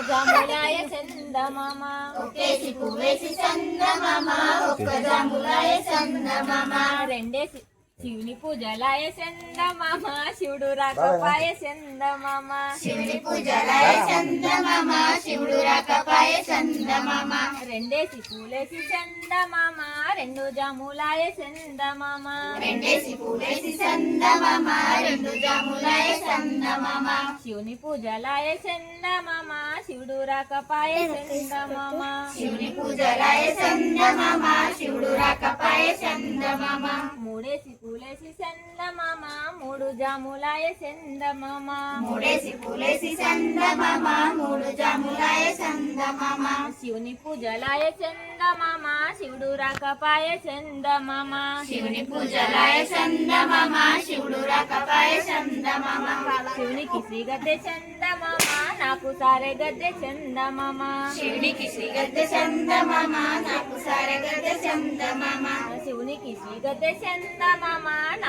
జాములాయ చందమామ ఒకేసి పువ్వేసి చందమామ ఒక్క జాములాయ చందమామ రెండేసి శివుని పూజలాయ చందమామ శివుడు రాకపాయ చందమామ శివుని పూజలాయ చందమామ శివుడు రాకపాయ చందమామ రెండేసి పూలేసి చందమామ రెండు జాములాయ చందమామ రెండేసి పూలేసి చందమామ రెండు జాములాయ చందమామ శివుని పూజలాయ చందమామ శివుడు రాకపాయ చందమామ శివుని పూజలాయ చందమామ శివుడు రాకపాయ చందమామ మూడేసి పూలేసి చందమామ మూడు జాములాయ చందమామ మూడేసి పూలేసి చందమామ మూడు జాములాయ చందమామ శివుని పూజలాయ చందమామ శివుడు రాకపాయ చందమామ శివుని పూజలాయ చందమామ శివుడు రాకపాయ చందమామ శివునికి శ్రీగద్దె చందమామ నాకు సారె గద్దె చందమామ శివునికి శ్రీగద్దె చందమామ నాకు సారె గద్దె చందమామ శివునికి శ్రీగద్దె చందమామ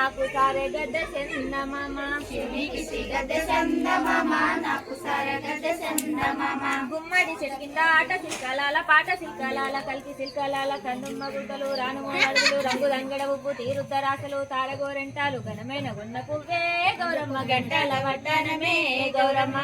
నాకు సారె గద్దె చందమామ శివునికి శ్రీగద్దె చందమామ నాకు సారె గద్దె చందమామ గుమ్మడి చెట్టు కింద ఆట సిల్కలాల పాట సిల్కలాల కలిసి సిల్కలాల కన్నుమ్మ గుడ్డలు రానుమోడలు రంగు రంగడ ఉప్పు తీరుద్దరాసలు తాళగోరెంటాలు ఘనమైన గున్న పువ్వే గౌరమ్మ గంటల వడ్డానమే గౌరమ్మ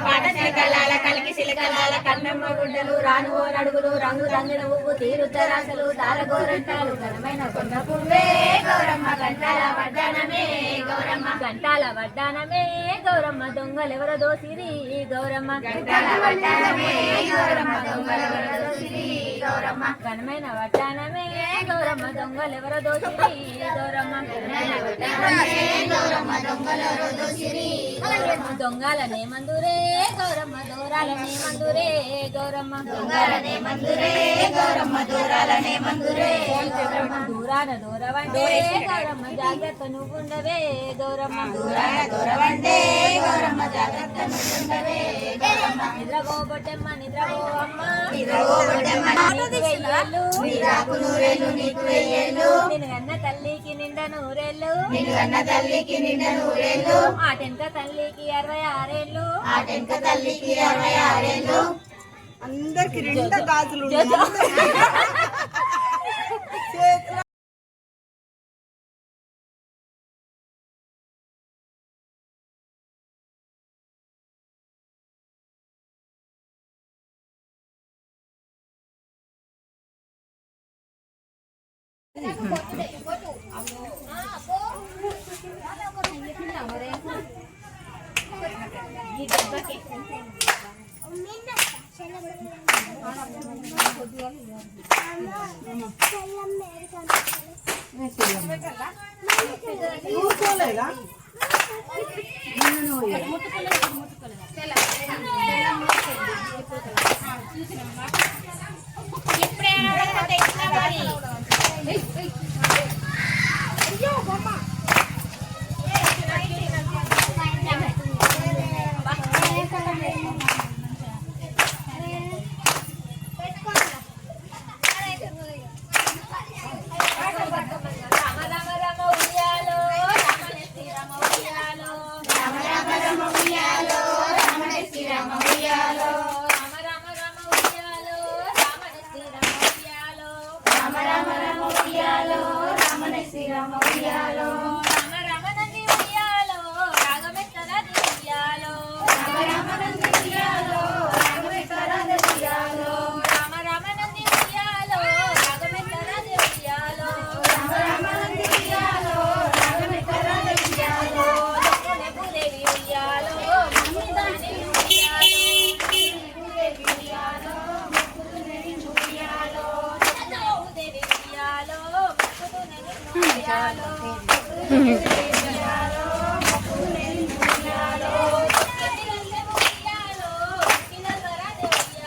పాట సిల్కలాల కలికి సిల్కలాల కన్నమ్మ గుడ్డలు రానుమోడలు రంగు రంగడ ఉప్పు తీరుద్దరాసలు తాళగోరెంటాలు ఘనమైన గున్న పువ్వే గౌరమ్మ గంటల వడ్డానమే గౌరమ్మ గంటాల వడ్డానమే గౌరమ్మ దొంగలెవరో దోసిరి గౌరమ్మ గంటల వడ్డానమే గౌరమ్మ దొంగలెవరో దోసిరి గౌరమ్మ ఘనమైన వడ్డానమే గౌరమ్మ దొంగలెవరో దోసిరి గౌరమ్మ ఘనమైన వడ్డానమే గౌరమ్మ దొంగలెవరో దోసిరి దొంగలనే మందురే గౌరమ్మ దూరాలనే మందురే గౌరమ్మ దొంగలనే మందురే గౌరమ్మ దూరాలనే మందురే దూరాన దూరవండే గౌరమ్మ జాగ్రత్త నువ్వుండవే గౌరమ్మ దూరాన దూరవండే గౌరమ్మ జాగ్రత్త నువ్వుండవే గౌరమ్మ నిద్రపోబొట్టమ్మ నిద్రపో అమ్మ నిద్రపోబొట్టమ్మ నీకు నూరేళ్ళు నీకు వెయ్యేళ్ళు నిన్ను అన్న తల్లికి నిండా నూరేళ్ళు నిన్ను అన్న తల్లికి నిండా నూరేళ్ళు ఆటెంక తల్లికి 66 ఏళ్ళు ఆటెంక తల్లికి 66 ఏళ్ళు అందరికి రెండు గాజులు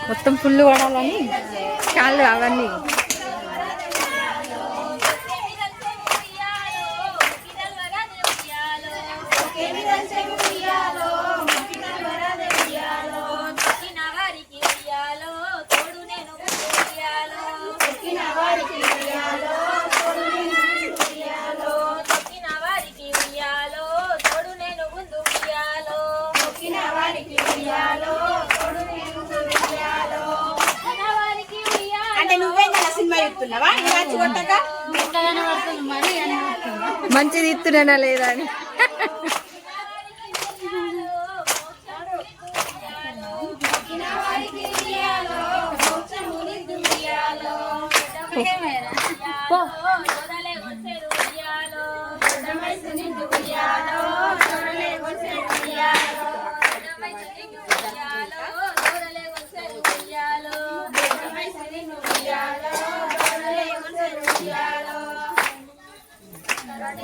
మొత్తం ఫుల్ పడాలని చాలు అవన్నీ వారికి సినిమా ఇస్తున్నావా ఇలాచి కొట్టక మంచిది ఇస్తున్నానా లేదా అని